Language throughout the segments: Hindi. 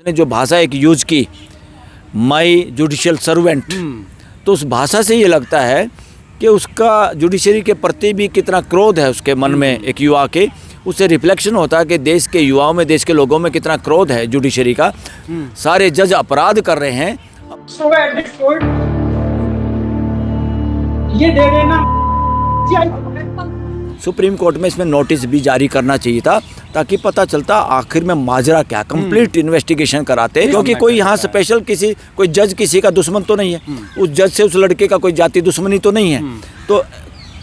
उसने जो भाषा एक यूज की, माई जुडिशियल सर्वेंट, तो उस भाषा से ये लगता है कि उसका जुडिशरी के प्रति भी कितना क्रोध है उसके मन में, एक युवा के। उससे रिफ्लेक्शन होता है कि देश के युवाओं में, देश के लोगों में कितना क्रोध है जुडिशरी का। सारे जज अपराध कर रहे हैं। ये दे देना। सुप्रीम कोर्ट में इसमें नोटिस भी जारी करना चाहिए था, ताकि पता चलता आखिर में माजरा क्या, कंप्लीट इन्वेस्टिगेशन कराते। क्योंकि कोई यहाँ स्पेशल कोई जज किसी का दुश्मन तो नहीं है, उस जज से उस लड़के का कोई जाति दुश्मनी तो नहीं है। तो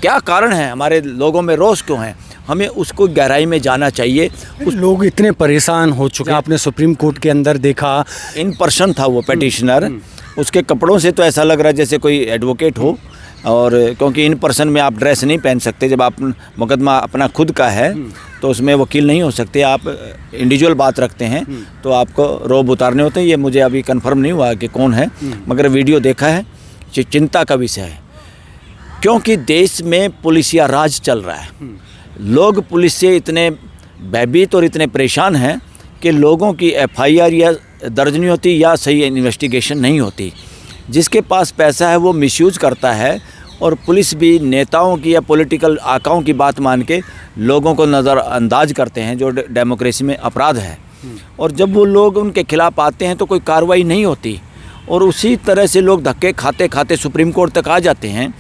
क्या कारण है, हमारे लोगों में रोष क्यों है, हमें उसको गहराई में जाना चाहिए। लोग इतने परेशान हो चुके हैं। आपने सुप्रीम कोर्ट के अंदर देखा, इन पर्सन था वो पेटिशनर, उसके कपड़ों से तो ऐसा लग रहा है जैसे कोई एडवोकेट हो। और क्योंकि इन पर्सन में आप ड्रेस नहीं पहन सकते, जब आप मुकदमा अपना खुद का है तो उसमें वकील नहीं हो सकते, आप इंडिविजुअल बात रखते हैं तो आपको रोब उतारने होते हैं। ये मुझे अभी कंफर्म नहीं हुआ कि कौन है, मगर वीडियो देखा है। चिंता का विषय है, क्योंकि देश में पुलिसिया राज चल रहा है। लोग पुलिस से इतने भयभीत और इतने परेशान हैं कि लोगों की FIR या दर्ज नहीं होती या सही इन्वेस्टिगेशन नहीं होती। जिसके पास पैसा है वो मिसयूज करता है, और पुलिस भी नेताओं की या पॉलिटिकल आकाओं की बात मान के लोगों को नज़रअंदाज करते हैं, जो डेमोक्रेसी में अपराध है। और जब वो लोग उनके खिलाफ आते हैं तो कोई कार्रवाई नहीं होती, और उसी तरह से लोग धक्के खाते खाते सुप्रीम कोर्ट तक आ जाते हैं।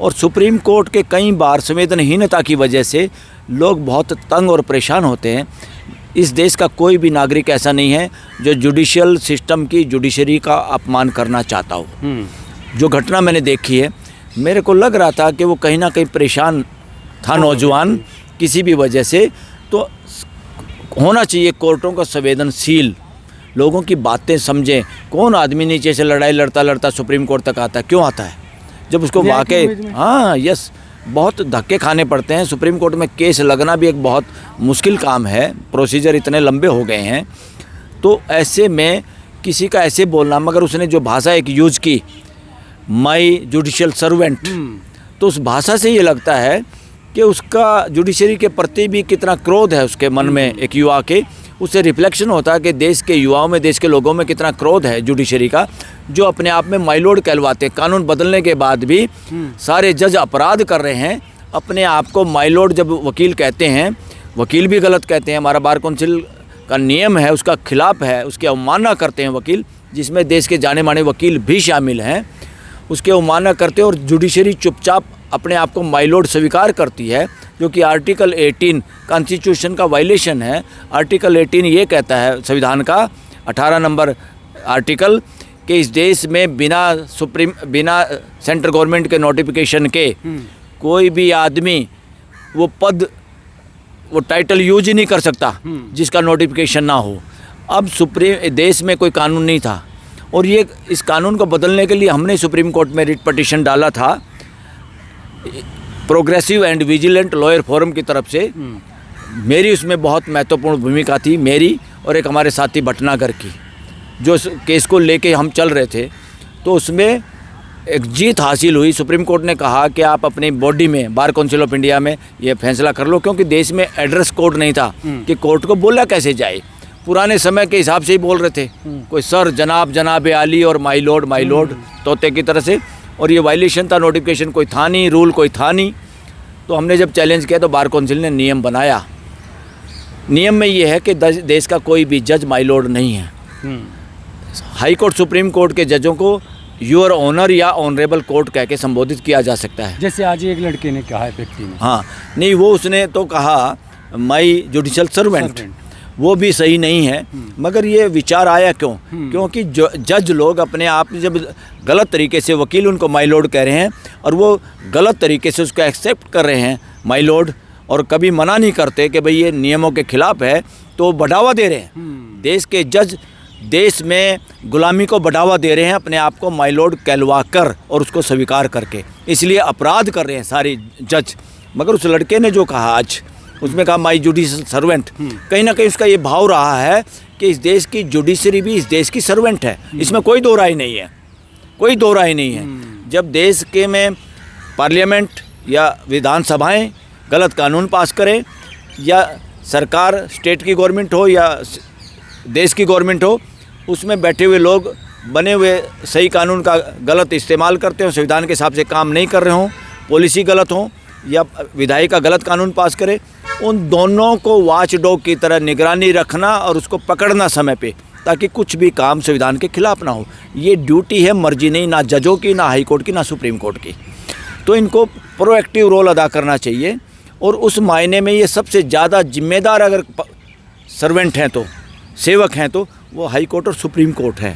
और सुप्रीम कोर्ट के कई बार संवेदनहीनता की वजह से लोग बहुत तंग और परेशान होते हैं। इस देश का कोई भी नागरिक ऐसा नहीं है जो जुडिशियल सिस्टम की, जुडिशरी का अपमान करना चाहता हो। जो घटना मैंने देखी है, मेरे को लग रहा था कि वो कहीं ना कहीं परेशान था नौजवान किसी भी वजह से। तो होना चाहिए कोर्टों का संवेदनशील, लोगों की बातें समझें। कौन आदमी नीचे से लड़ाई लड़ता लड़ता सुप्रीम कोर्ट तक आता है, क्यों आता है? जब उसको वाकई बहुत धक्के खाने पड़ते हैं। सुप्रीम कोर्ट में केस लगना भी एक बहुत मुश्किल काम है, प्रोसीजर इतने लंबे हो गए हैं। तो ऐसे में किसी का ऐसे बोलना, मगर उसने जो भाषा एक यूज की, माई जुडिशियल सर्वेंट, तो उस भाषा से ये लगता है कि उसका जुडिशरी के प्रति भी कितना क्रोध है उसके मन में, एक युवा के। उससे रिफ्लेक्शन होता है कि देश के युवाओं में, देश के लोगों में कितना क्रोध है जुडिशरी का, जो अपने आप में माइलॉर्ड कहलवाते हैं। कानून बदलने के बाद भी सारे जज अपराध कर रहे हैं, अपने आप को माइलॉर्ड जब वकील कहते हैं, वकील भी गलत कहते हैं। हमारा बार काउंसिल का नियम है, उसका खिलाफ है, उसकी अवमानना करते हैं वकील, जिसमें देश के जाने माने वकील भी शामिल हैं। उसके अवमानना करते हैं, और जुडिशरी चुपचाप अपने आप को माइलॉर्ड स्वीकार करती है, जो कि आर्टिकल 18 कॉन्स्टिट्यूशन का वायलेशन है। आर्टिकल 18 ये कहता है, संविधान का 18 नंबर आर्टिकल, कि इस देश में बिना सेंट्रल गवर्नमेंट के नोटिफिकेशन के कोई भी आदमी वो टाइटल यूज ही नहीं कर सकता जिसका नोटिफिकेशन ना हो। अब देश में कोई कानून नहीं था, और ये इस कानून को बदलने के लिए हमने सुप्रीम कोर्ट में रिट पटिशन डाला था, progressive and vigilant lawyer forum की तरफ से। मेरी उसमें बहुत महत्वपूर्ण भूमिका थी, मेरी और एक हमारे साथी भटनागर की, जो इस केस को लेके हम चल रहे थे। तो उसमें एक जीत हासिल हुई। सुप्रीम कोर्ट ने कहा कि आप अपनी बॉडी में, बार काउंसिल ऑफ इंडिया में ये फैसला कर लो, क्योंकि देश में एड्रेस कोड नहीं था कि कोर्ट को बोला कैसे जाए। पुराने समय के हिसाब से ही बोल रहे थे, कोई सर, जनाब, जनाब आली और माई लॉर्ड तोते की तरह से। और ये वायलेशन था, नोटिफिकेशन कोई था नहीं, रूल कोई था नहीं। तो हमने जब चैलेंज किया तो बार काउंसिल ने नियम बनाया। नियम में ये है कि देश का कोई भी जज माई लॉर्ड नहीं है। हाई कोर्ट, सुप्रीम कोर्ट के जजों को योर ऑनर या ऑनरेबल कोर्ट कह के संबोधित किया जा सकता है। जैसे आज एक लड़के ने कहा है, व्यक्ति ने, हाँ, नहीं, वो उसने तो कहा माई जुडिशियल सर्वेंट, वो भी सही नहीं है। मगर ये विचार आया क्यों? क्योंकि जज लोग अपने आप जब गलत तरीके से, वकील उनको माई लॉर्ड कह रहे हैं, और वो गलत तरीके से उसको एक्सेप्ट कर रहे हैं माई लॉर्ड, और कभी मना नहीं करते कि भाई ये नियमों के खिलाफ है, तो बढ़ावा दे रहे हैं। देश के जज देश में गुलामी को बढ़ावा दे रहे हैं, अपने आप को माई लॉर्ड कहलवा कर और उसको स्वीकार करके, इसलिए अपराध कर रहे हैं सारे जज। मगर उस लड़के ने जो कहा आज, उसमें कहा माई जुडिशियल सर्वेंट, कहीं ना कहीं उसका ये भाव रहा है कि इस देश की जुडिशरी भी इस देश की सर्वेंट है। इसमें कोई दो राय नहीं है, कोई दो राय नहीं है। जब देश के में पार्लियामेंट या विधानसभाएं गलत कानून पास करें, या सरकार, स्टेट की गवर्नमेंट हो या देश की गवर्नमेंट हो, उसमें बैठे हुए लोग बने हुए सही कानून का गलत इस्तेमाल करते हों, संविधान के हिसाब से काम नहीं कर रहे हों, पॉलिसी गलत हो या विधायी का गलत कानून पास करे, उन दोनों को वॉच डॉग की तरह निगरानी रखना और उसको पकड़ना समय पे, ताकि कुछ भी काम संविधान के खिलाफ ना हो। ये ड्यूटी है, मर्जी नहीं, ना जजों की, ना हाई कोर्ट की, ना सुप्रीम कोर्ट की। तो इनको प्रोएक्टिव रोल अदा करना चाहिए। और उस मायने में ये सबसे ज़्यादा जिम्मेदार अगर सर्वेंट हैं तो, सेवक हैं तो वो हाई कोर्ट और सुप्रीम कोर्ट है,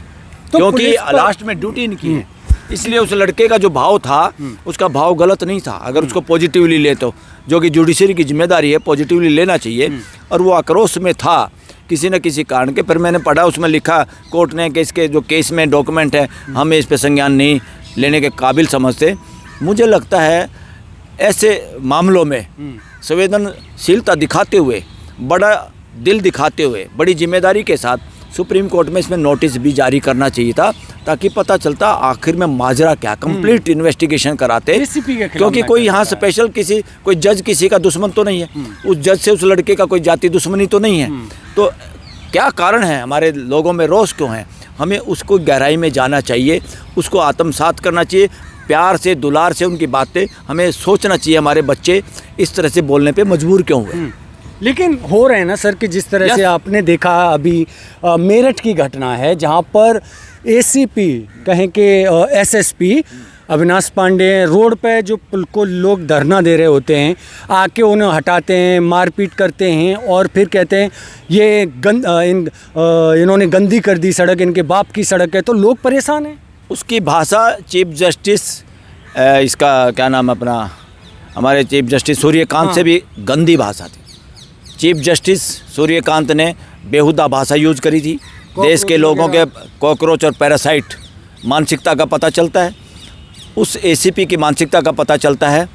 तो क्योंकि लास्ट में ड्यूटी इनकी है। इसलिए उस लड़के का जो भाव था उसका भाव गलत नहीं था, अगर उसको पॉजिटिवली ले तो, जो कि जुडिशरी की जिम्मेदारी है, पॉजिटिवली लेना चाहिए। और वो आक्रोश में था किसी न किसी कारण के। फिर मैंने पढ़ा, उसमें लिखा कोर्ट ने कि इसके जो केस में डॉक्यूमेंट है हमें इस पर संज्ञान नहीं लेने के काबिल समझते। मुझे लगता है ऐसे मामलों में संवेदनशीलता दिखाते हुए, बड़ा दिल दिखाते हुए, बड़ी जिम्मेदारी के साथ सुप्रीम कोर्ट में इसमें नोटिस भी जारी करना चाहिए था, ताकि पता चलता आखिर में माजरा क्या, कंप्लीट इन्वेस्टिगेशन कराते। क्योंकि कोई यहाँ स्पेशल कोई जज किसी का दुश्मन तो नहीं है, उस जज से उस लड़के का कोई जाति दुश्मनी तो नहीं है। तो क्या कारण है, हमारे लोगों में रोष क्यों है, हमें उसको गहराई में जाना चाहिए, उसको आत्मसात करना चाहिए, प्यार से, दुलार से उनकी बातें हमें सोचना चाहिए। हमारे बच्चे इस तरह से बोलने पे मजबूर क्यों हुए। लेकिन हो रहे हैं ना सर कि जिस तरह से आपने देखा अभी मेरठ की घटना है, जहां पर एसीपी कहें कि एसएसपी अविनाश पांडे रोड पे जो को लोग धरना दे रहे होते हैं, आके उन्हें हटाते हैं, मारपीट करते हैं और फिर कहते हैं ये इन्होंने गंदी कर दी सड़क, इनके बाप की सड़क है, तो लोग परेशान हैं। उसकी भाषा चीफ जस्टिस इसका क्या नाम अपना, हमारे चीफ जस्टिस सूर्यकांत से भी गंदी भाषा थी। चीफ जस्टिस सूर्यकांत ने बेहुदा भाषा यूज करी थी। देश के लोगों के कॉकरोच और पैरासाइट मानसिकता का पता चलता है, उस एसीपी की मानसिकता का पता चलता है।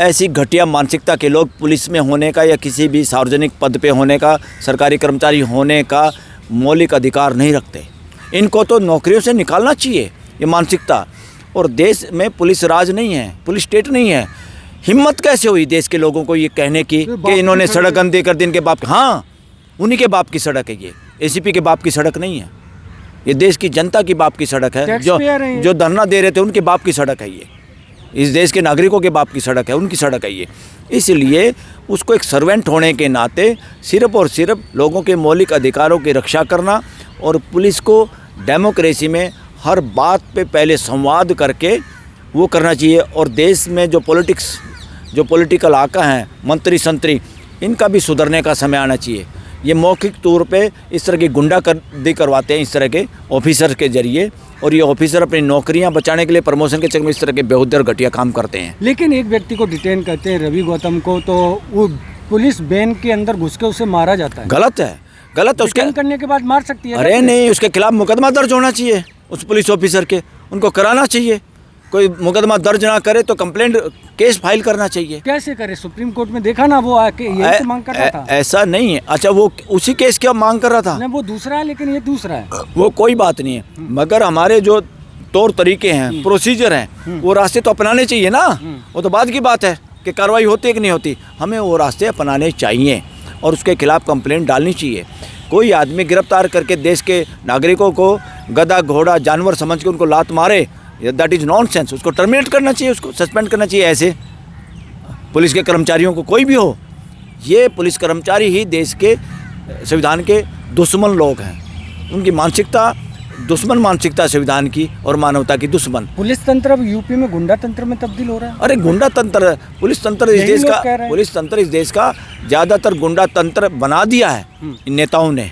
ऐसी घटिया मानसिकता के लोग पुलिस में होने का या किसी भी सार्वजनिक पद पे होने का, सरकारी कर्मचारी होने का मौलिक अधिकार नहीं रखते। इनको तो नौकरियों से निकालना चाहिए ये मानसिकता। और देश में पुलिस राज नहीं है, पुलिस स्टेट नहीं है। हिम्मत कैसे हुई देश के लोगों को ये कहने की कि इन्होंने सड़क गंदी कर दी, इनके बाप, हाँ उन्हीं के बाप की सड़क है ये, एसीपी के बाप की सड़क नहीं है, ये देश की जनता की बाप की सड़क है। जो धरना दे रहे थे उनके बाप की सड़क है ये, इस देश के नागरिकों के बाप की सड़क है, उनकी सड़क है ये। इसलिए उसको एक सर्वेंट होने के नाते सिर्फ और सिर्फ लोगों के मौलिक अधिकारों की रक्षा करना, और पुलिस को डेमोक्रेसी में हर बात पे पहले संवाद करके वो करना चाहिए। और देश में जो पॉलिटिकल आका हैं, मंत्री संतरी, इनका भी सुधरने का समय आना चाहिए। ये मौखिक तौर पे इस तरह की गुंडागर्दी करवाते हैं इस तरह के ऑफिसर के जरिए, और ये ऑफिसर अपनी नौकरियां बचाने के लिए प्रमोशन के चक्कर में इस तरह के बेहुदे और घटिया काम करते हैं। लेकिन एक व्यक्ति को डिटेन करते हैं, रवि गौतम को, तो वो पुलिस वैन के अंदर घुस के उसे मारा जाता है। गलत है, गलत है। उसके करने के बाद मार सकती है। अरे नहीं, उसके खिलाफ मुकदमा दर्ज होना चाहिए उस पुलिस ऑफिसर के, उनको कराना चाहिए। कोई मुकदमा दर्ज ना करे तो कंप्लेंट केस फाइल करना चाहिए। कैसे करे? सुप्रीम कोर्ट में देखा ना, वो आके यही तो मांग कर रहा था। ऐसा नहीं है। अच्छा, वो उसी केस की मांग कर रहा था? नहीं, वो दूसरा है, लेकिन ये दूसरा है। वो कोई बात नहीं है, मगर हमारे जो तौर तरीके हैं, प्रोसीजर हैं, वो रास्ते तो अपनाने चाहिए ना। वो तो बाद की बात है कि कार्रवाई होती है कि नहीं होती। हमें वो रास्ते अपनाने चाहिए और उसके खिलाफ कंप्लेंट डालनी चाहिए। कोई आदमी गिरफ्तार करके देश के नागरिकों को गधा घोड़ा जानवर समझ के उनको लात मारे, दैट इज़ नॉनसेंस। उसको टर्मिनेट करना चाहिए, उसको सस्पेंड करना चाहिए। ऐसे पुलिस के कर्मचारियों को, कोई भी हो, ये पुलिस कर्मचारी ही देश के संविधान के दुश्मन लोग हैं। उनकी मानसिकता दुश्मन मानसिकता, संविधान की और मानवता की दुश्मन। पुलिस तंत्र अब यूपी में गुंडा तंत्र में तब्दील हो रहा है। अरे गुंडा तंत्र, पुलिस तंत्र इस देश का ज़्यादातर गुंडा तंत्र बना दिया है इन नेताओं ने।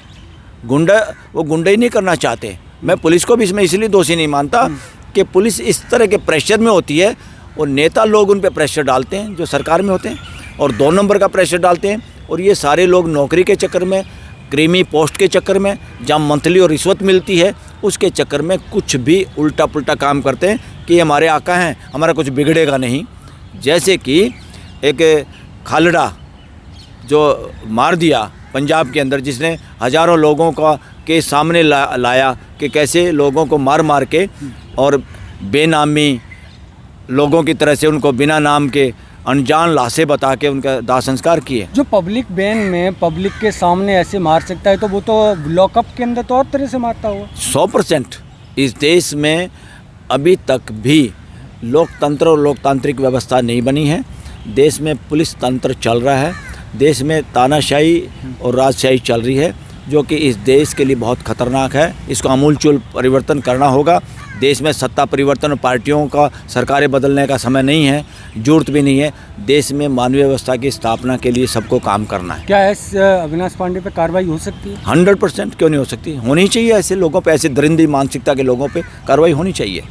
वो गुंडा ही नहीं करना चाहते। मैं पुलिस को भी इसमें इसलिए दोषी नहीं मानता कि पुलिस इस तरह के प्रेशर में होती है और नेता लोग उन पे प्रेशर डालते हैं जो सरकार में होते हैं, और 2 नंबर का प्रेशर डालते हैं। और ये सारे लोग नौकरी के चक्कर में, क्रीमी पोस्ट के चक्कर में, जहाँ मंथली और रिश्वत मिलती है उसके चक्कर में कुछ भी उल्टा पुल्टा काम करते हैं कि हमारे आका हैं, हमारा कुछ बिगड़ेगा नहीं। जैसे कि एक खालड़ा जो मार दिया पंजाब के अंदर, जिसने हज़ारों लोगों का के सामने लाया कि कैसे लोगों को मार मार के और बेनामी लोगों की तरह से उनको बिना नाम के अनजान लाशें बता के उनका दाह संस्कार किए। जो पब्लिक बैन में पब्लिक के सामने ऐसे मार सकता है तो वो तो लॉकअप के अंदर तो और तरह से मारता हुआ। 100% इस देश में अभी तक भी लोकतंत्र और लोकतांत्रिक व्यवस्था नहीं बनी है। देश में पुलिस तंत्र चल रहा है, देश में तानाशाही और राजशाही चल रही है, जो कि इस देश के लिए बहुत खतरनाक है। इसको आमूलचूल परिवर्तन करना होगा। देश में सत्ता परिवर्तन और पार्टियों का सरकारें बदलने का समय नहीं है, जरूरत भी नहीं है। देश में मानवीय व्यवस्था की स्थापना के लिए सबको काम करना है। क्या इस अविनाश पांडे पे कार्रवाई हो सकती है? 100% क्यों नहीं हो सकती, होनी चाहिए। ऐसे लोगों पे, ऐसे दरिंदी मानसिकता के लोगों पे कार्रवाई होनी चाहिए।